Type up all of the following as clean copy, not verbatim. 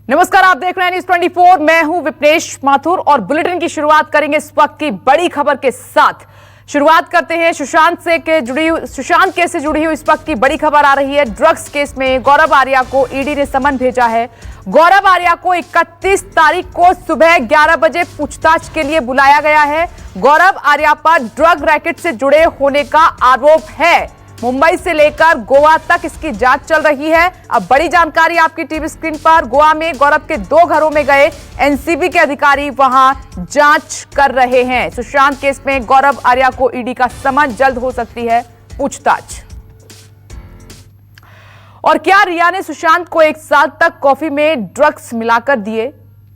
नमस्कार, आप देख रहे हैं न्यूज़ 24। मैं हूं विपनेश माथुर और बुलेटिन की शुरुआत करेंगे इस वक्त की बड़ी खबर के साथ। शुरुआत करते हैं सुशांत केस से जुड़ी हुई इस वक्त की बड़ी खबर आ रही है। ड्रग्स केस में गौरव आर्या को ईडी ने समन भेजा है। गौरव आर्या को 31 तारीख को सुबह 11 बजे पूछताछ के लिए बुलाया गया है। गौरव आर्या पर ड्रग रैकेट से जुड़े होने का आरोप है। मुंबई से लेकर गोवा तक इसकी जांच चल रही है। अब बड़ी जानकारी आपकी टीवी स्क्रीन पर। गोवा में गौरव के 2 घरों में गए एनसीबी के अधिकारी वहां जांच कर रहे हैं। सुशांत केस में गौरव आर्या को ईडी का समन, जल्द हो सकती है पूछताछ। और क्या रिया ने सुशांत को 1 साल तक कॉफी में ड्रग्स मिलाकर दिए?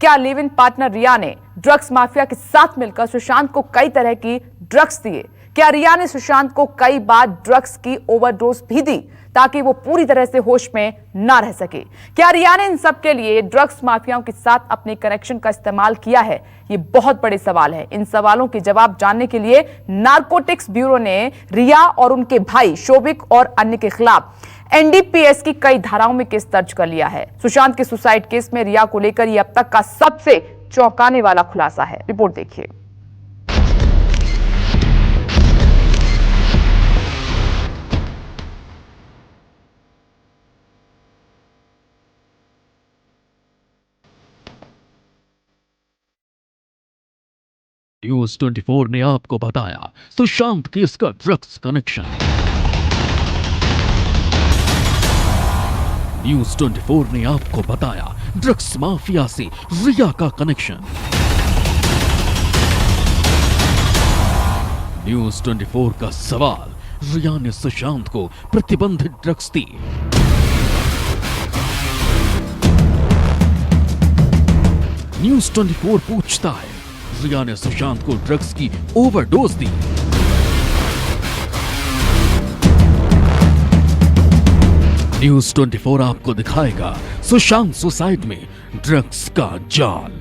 क्या लिव इन पार्टनर रिया ने ड्रग्स माफिया के साथ मिलकर सुशांत को कई तरह की ड्रग्स दिए? क्या रिया ने सुशांत को कई बार ड्रग्स की ओवरडोज भी दी ताकि वो पूरी तरह से होश में ना रह सके? क्या रिया ने इन सब के लिए ड्रग्स माफियाओं के साथ अपने कनेक्शन का इस्तेमाल किया है? ये बहुत बड़े सवाल है। इन सवालों के जवाब जानने के लिए नारकोटिक्स ब्यूरो ने रिया और उनके भाई शोभिक और अन्य के खिलाफ एनडीपीएस की कई धाराओं में केस दर्ज कर लिया है। सुशांत के सुसाइड केस में रिया को लेकर यह अब तक का सबसे चौंकाने वाला खुलासा है। रिपोर्ट देखिए। न्यूज़ 24 ने आपको बताया सुशांत केस का ड्रग्स कनेक्शन। न्यूज़ 24 ने आपको बताया ड्रग्स माफिया से रिया का कनेक्शन। न्यूज़ 24 का सवाल, रिया ने सुशांत को प्रतिबंधित ड्रग्स दी। न्यूज़ 24 पूछता है, रिया ने सुशांत को ड्रग्स की ओवरडोज दी। न्यूज़ 24 आपको दिखाएगा सुशांत सुसाइड में ड्रग्स का जाल।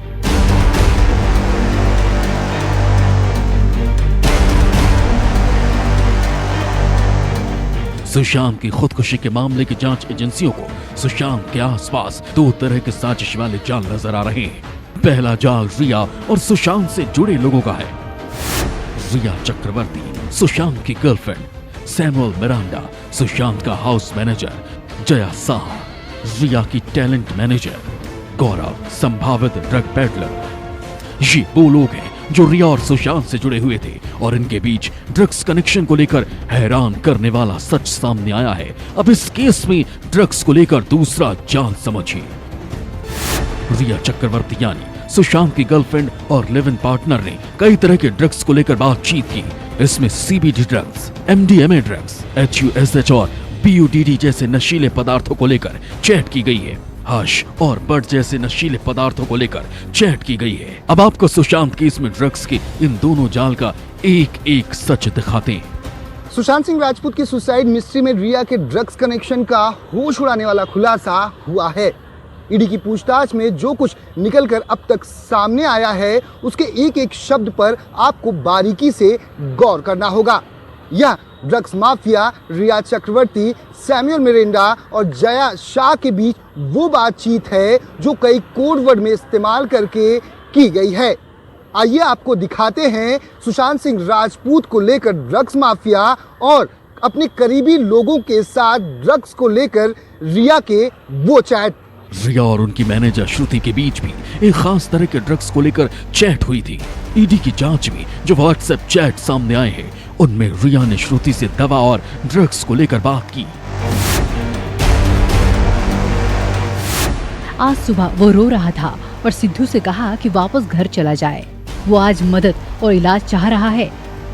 सुशांत की खुदकुशी के मामले की जांच एजेंसियों को सुशांत के आसपास 2 तरह के साजिश वाले जाल नजर आ रहे हैं। पहला जाल रिया और सुशांत से जुड़े लोगों का है। रिया चक्रवर्ती, सुशांत की गर्लफ्रेंड, सैमुअल मिरांडा, सुशांत का हाउस मैनेजर, जया साहा, रिया की टैलेंट मैनेजर, गौरव, संभावित ड्रग पेडलर। ये वो लोग हैं जो रिया और सुशांत से जुड़े हुए थे और इनके बीच ड्रग्स कनेक्शन को लेकर हैरान करने वाला सच सामने आया है। अब इस केस में ड्रग्स को लेकर दूसरा जाल समझिए। रिया चक्रवर्ती यानी सुशांत की गर्लफ्रेंड और लिव इन पार्टनर ने कई तरह के ड्रग्स को लेकर बातचीत की। इसमें सीबीडी ड्रग्स, एमडीएमए ड्रग्स, एचयूएसएच और पीयूडीडी जैसे नशीले पदार्थों को लेकर चैट की गई है। हश और बड जैसे नशीले पदार्थों को लेकर चैट की गई है। अब आपको सुशांत केस में ड्रग्स के इन दोनों जाल का एक एक सच दिखाते हैं। सुशांत सिंह राजपूत की सुसाइड मिस्ट्री में रिया के ड्रग्स कनेक्शन का होश उड़ाने वाला खुलासा हुआ है। ईडी की पूछताछ में जो कुछ निकलकर अब तक सामने आया है उसके एक एक शब्द पर आपको बारीकी से गौर करना होगा। यह ड्रग्स माफिया रिया चक्रवर्ती, सैमुअल मिरांडा और जया शाह के बीच वो बातचीत है जो कई कोड वर्ड में इस्तेमाल करके की गई है। आइए आपको दिखाते हैं सुशांत सिंह राजपूत को लेकर ड्रग्स माफिया और अपने करीबी लोगों के साथ ड्रग्स को लेकर रिया के वो चैट। रिया और उनकी मैनेजर श्रुति के बीच भी एक खास तरह के ड्रग्स को लेकर चैट हुई थी। ईडी की जांच में जो व्हाट्सएप चैट सामने आए हैं उनमें रिया ने श्रुति से दवा और ड्रग्स को लेकर बात की। आज सुबह वो रो रहा था और सिद्धू से कहा कि वापस घर चला जाए। वो आज मदद और इलाज चाह रहा है।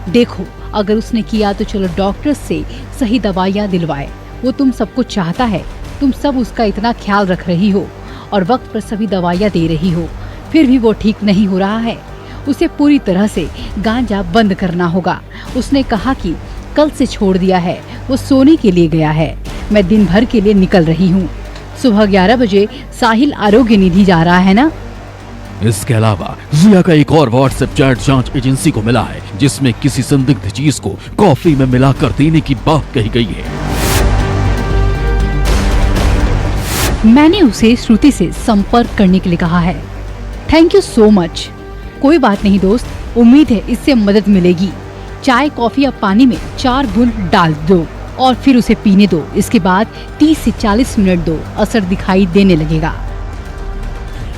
देखो, अगर उसने किया तो चलो डॉक्टर से सही दवाइयाँ दिलवाए। वो तुम सब कुछ चाहता है। तुम सब उसका इतना ख्याल रख रही हो और वक्त पर सभी दवाइयाँ दे रही हो, फिर भी वो ठीक नहीं हो रहा है। उसे पूरी तरह से गांजा बंद करना होगा। उसने कहा कि कल से छोड़ दिया है। वो सोने के लिए गया है। मैं दिन भर के लिए निकल रही हूँ। सुबह 11 बजे साहिल आरोग्य निधि जा रहा है ना। इसके अलावा रिया का एक और व्हाट्सएप चैट जांच एजेंसी को मिला है जिसमें किसी संदिग्ध चीज को कॉफी में मिलाकर देने की बात कही गई है। मैंने उसे श्रुति से संपर्क करने के लिए कहा है। Thank you so much. कोई बात नहीं दोस्त, उम्मीद है इससे मदद मिलेगी। चाय, कॉफी या पानी में 4 बूंद डाल दो और फिर उसे पीने दो। इसके बाद 30 से 40 मिनट दो, असर दिखाई देने लगेगा।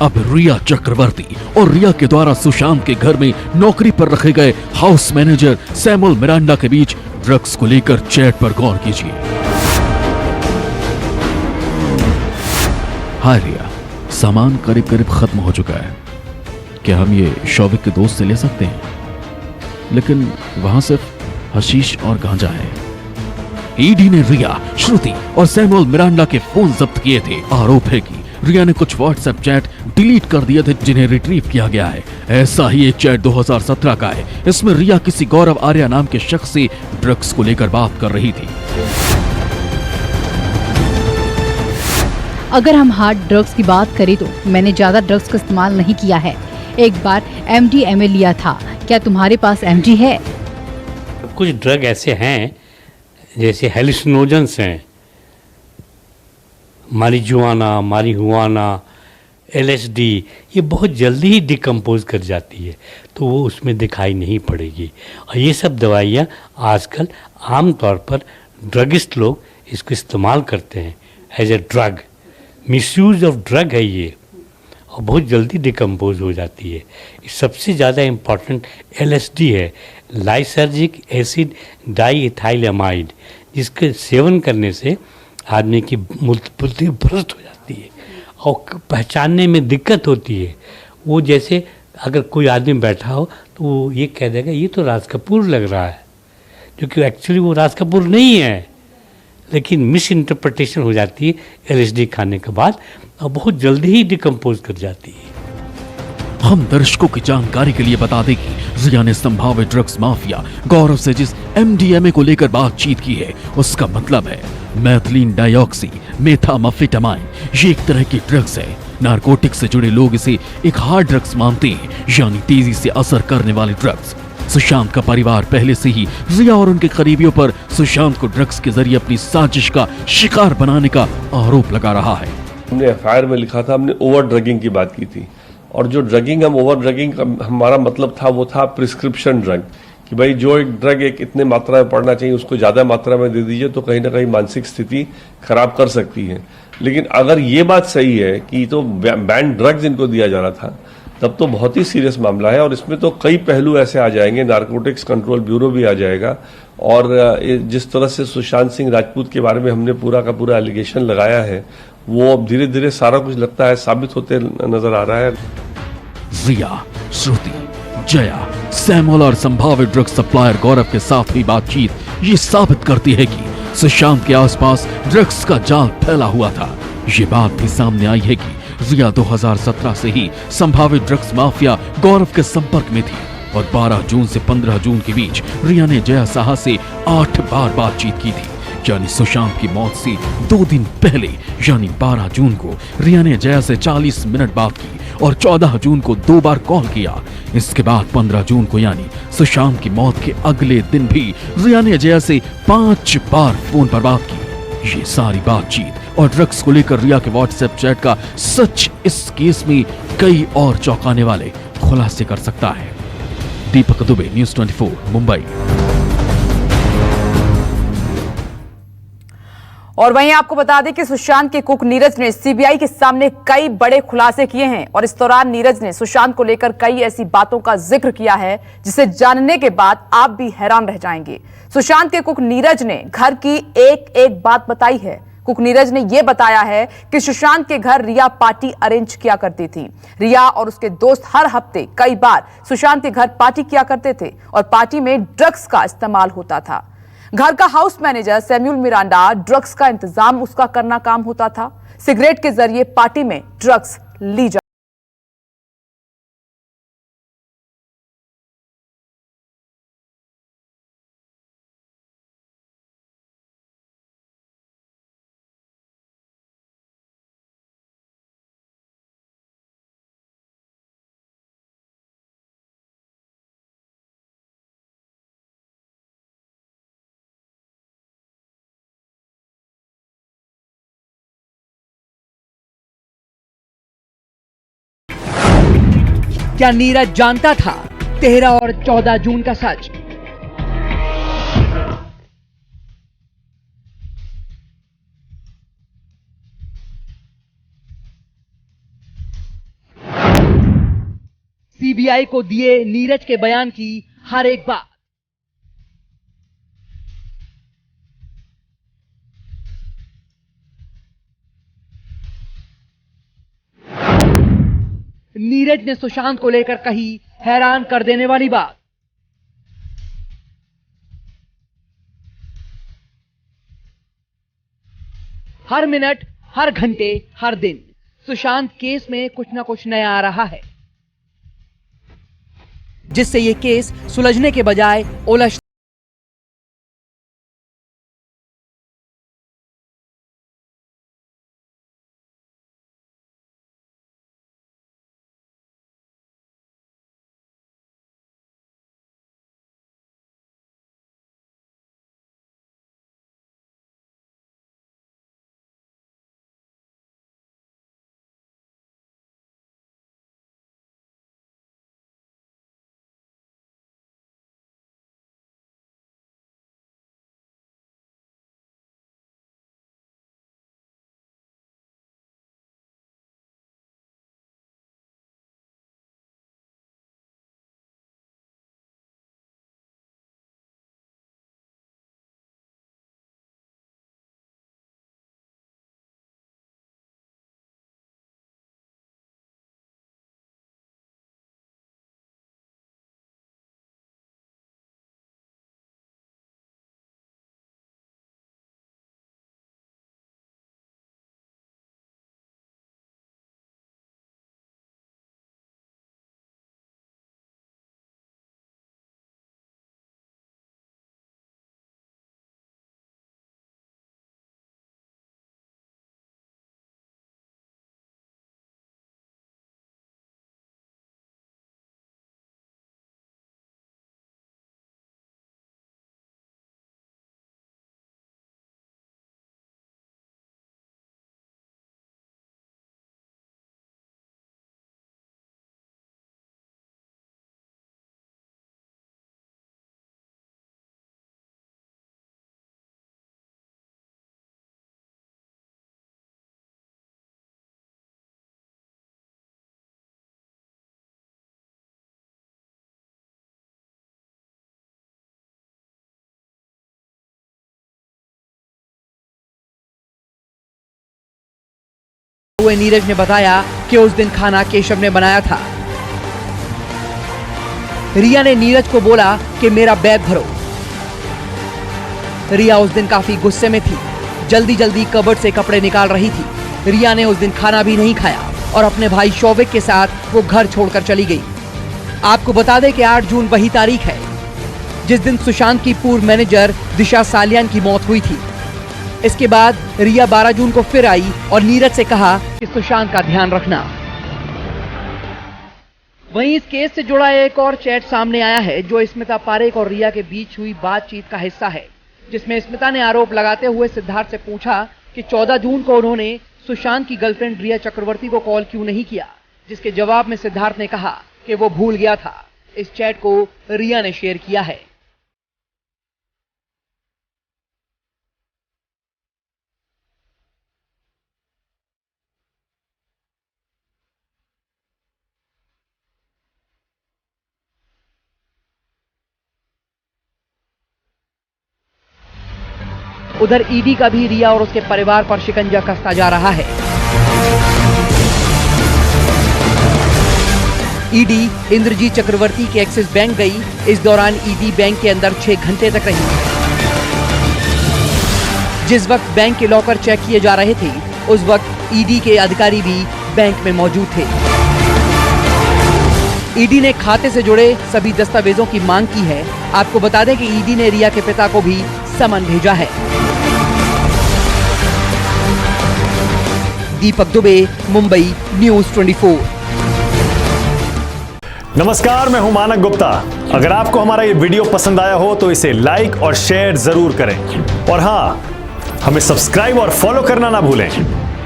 अब रिया चक्रवर्ती और रिया के द्वारा सुशांत के घर में नौकरी पर रखे गए हाउस मैनेजर सैमुअल मिरांडा के बीच ड्रग्स को लेकर चैट पर गौर कीजिए। हाय रिया, सामान करीब करीब खत्म हो चुका है। क्या हम ये शौविक के दोस्त से ले सकते हैं? लेकिन वहां सिर्फ हशीश और गांजा है। ईडी ने रिया, श्रुति और सैमुअल मिरांडा के फोन जब्त किए थे। आरोप है कि रिया ने कुछ व्हाट्सएप चैट डिलीट कर दिए थे जिन्हें रिट्रीव किया गया है। ऐसा ही एक चैट 2017 का है। इसमें रिया किसी गौरव आर्या नाम के शख्स से ड्रग्स को लेकर बात कर रही थी। अगर हम हार्ड ड्रग्स की बात करें तो मैंने ज्यादा ड्रग्स का इस्तेमाल नहीं किया है। एक बार MDMA लिया था। क्या तुम्हारे पास MD है? कुछ ड्रग ऐसे हैं जैसे हेलुसिनोजेंस हैं, मारिजुआना, मारिहुआना, LSD, ये बहुत जल्दी ही डिकम्पोज कर जाती है, तो वो उसमें दिखाई नहीं पड़ेगी। और ये सब दवाइयाँ आजकल आम तौर पर ड्रगिस्ट लोग इसको इस्तेमाल करते हैं as a drug. Misuse of drug है ये, और बहुत जल्दी डिकम्पोज हो जाती है। सबसे ज़्यादा इम्पॉर्टेंट LSD है, लाइसर्जिक एसिड डाईइथाइलमाइड, जिसके सेवन करने से आदमी की बुद्धि भ्रष्ट हो जाती है और पहचानने में दिक्कत होती है। वो जैसे अगर कोई आदमी बैठा हो तो वो ये कह देगा ये तो राज कपूर लग रहा है, जो कि एक्चुअली वो राज कपूर नहीं है, लेकिन मिस इंटरप्रिटेशन हो जाती है LSD खाने के बाद और बहुत जल्दी ही डिकम्पोज कर जाती है। हम दर्शकों की जानकारी के लिए बता दें कि रिया ने संभावित ड्रग्स माफिया गौरव से जिस MDMA को लेकर बातचीत की है, उसका मतलब है मैथिलीन डाइऑक्सी मेथाम्फेटामाइन। ये एक तरह की ड्रग्स है। नारकोटिक से जुड़े लोग इसे एक हार्ड ड्रग्स मानते हैं, यानी तेजी से असर करने वाली ड्रग्स। सुशांत का परिवार पहले से ही रिया और उनके करीबियों पर सुशांत को ड्रग्स के जरिए अपनी साजिश का शिकार बनाने का आरोप लगा रहा है। हमने FIR में लिखा था, हमने ओवर ड्रगिंग की बात की थी, और जो ड्रगिंग, हम ओवर ड्रगिंग हमारा मतलब था वो था प्रिस्क्रिप्शन ड्रग, कि भाई जो एक ड्रग एक इतने मात्रा में पड़ना चाहिए उसको ज्यादा मात्रा में दे दीजिए तो कहीं ना कहीं मानसिक स्थिति खराब कर सकती है। लेकिन अगर ये बात सही है कि तो बैंड ड्रग्स इनको दिया जा रहा था, तब तो बहुत ही सीरियस मामला है, और इसमें तो कई पहलू ऐसे आ जाएंगे, नारकोटिक्स कंट्रोल ब्यूरो भी आ जाएगा, और जिस तरह से सुशांत सिंह राजपूत के बारे में हमने पूरा का पूरा एलिगेशन लगाया है, वो अब धीरे धीरे सारा कुछ लगता है साबित होते नजर आ रहा है। रिया, श्रुति, जया, सैमुअल और संभावित ड्रग सप्लायर गौरव के साथ हुई बातचीत ये साबित करती है कि सुशांत के आसपास ड्रग्स का जाल फैला हुआ था। ये बात भी सामने आई है कि रिया 2017 से ही संभावित ड्रग्स माफिया गौरव के संपर्क में थी, और 12 जून से 15 जून के बीच रिया ने जया साहा से 8 बार बातचीत की थी। यानी सुशांत की मौत से 2 दिन पहले यानी 12 जून को रिया ने जया से 40 मिनट बात की और 14 जून को 2 बार कॉल किया। इसके बाद 15 जून को यानी सुशांत की मौत के अगले दिन भी रिया ने जया से 5 बार फोन पर बात की। ये सारी बातचीत और ड्रग्स को लेकर रिया के व्हाट्सएप चैट का सच इस केस में कई और चौंकाने वाले खुलासे कर सकता है। दीपक दुबे, न्यूज़ 24, मुंबई। और वहीं आपको बता दें कि सुशांत के कुक नीरज ने सीबीआई के सामने कई बड़े खुलासे किए हैं, और इस दौरान नीरज ने सुशांत को लेकर कई ऐसी बातों का जिक्र किया है जिसे जानने के बाद आप भी हैरान रह जाएंगे। सुशांत के कुक नीरज ने घर की एक एक बात बताई है। कुक नीरज ने यह बताया है कि सुशांत के घर रिया पार्टी अरेंज किया करती थी। रिया और उसके दोस्त हर हफ्ते कई बार सुशांत के घर पार्टी किया करते थे और पार्टी में ड्रग्स का इस्तेमाल होता था। घर का house manager Samuel Miranda, drugs का इंतजाम उसका करना काम होता था। सिगरेट के जरिए पार्टी में ड्रग्स ली जा क्या नीरज जानता था 13 और 14 जून का सच? सीबीआई को दिए नीरज के बयान की हर एक बात। नीरज ने सुशांत को लेकर कही हैरान कर देने वाली बात। हर मिनट, हर घंटे, हर दिन सुशांत केस में कुछ ना कुछ नया आ रहा है, जिससे यह केस सुलझने के बजाय उलझ हुए नीरज ने बताया कि उस दिन खाना केशव ने बनाया था। रिया ने नीरज को बोला कि मेरा बैग भरो। रिया उस दिन काफी गुस्से में थी, जल्दी जल्दी कबर्ड से कपड़े निकाल रही थी। रिया ने उस दिन खाना भी नहीं खाया और अपने भाई शौविक के साथ वो घर छोड़कर चली गई। आपको बता दें कि 8 जून वही तारीख है जिस दिन सुशांत की पूर्व मैनेजर दिशा सालियान की मौत हुई थी। इसके बाद रिया 12 जून को फिर आई और नीरज से कहा कि सुशांत का ध्यान रखना। वहीं इस केस से जुड़ा एक और चैट सामने आया है जो स्मिता पारेख और रिया के बीच हुई बातचीत का हिस्सा है, जिसमें स्मिता ने आरोप लगाते हुए सिद्धार्थ से पूछा कि 14 जून को उन्होंने सुशांत की गर्लफ्रेंड रिया चक्रवर्ती को कॉल क्यों नहीं किया, जिसके जवाब में सिद्धार्थ ने कहा कि वो भूल गया था। इस चैट को रिया ने शेयर किया है। उधर ईडी का भी रिया और उसके परिवार पर शिकंजा कसता जा रहा है। ईडी इंद्रजीत चक्रवर्ती के एक्सिस बैंक गई। इस दौरान ईडी बैंक के अंदर 6 घंटे तक रही। जिस वक्त बैंक के लॉकर चेक किए जा रहे थे, उस वक्त ईडी के अधिकारी भी बैंक में मौजूद थे। ईडी ने खाते से जुड़े सभी दस्तावेजों की मांग की है। आपको बता दें कि ईडी ने रिया के पिता को भी समन भेजा है। दीपक दुबे, मुंबई, न्यूज़ 24। नमस्कार, मैं हूं मानक गुप्ता। अगर आपको हमारा ये वीडियो पसंद आया हो तो इसे लाइक और शेयर जरूर करें और हाँ, हमें सब्सक्राइब और फॉलो करना ना भूलें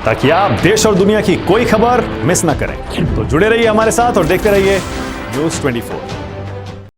ताकि आप देश और दुनिया की कोई खबर मिस ना करें। तो जुड़े रहिए हमारे साथ और देखते रहिए न्यूज 24।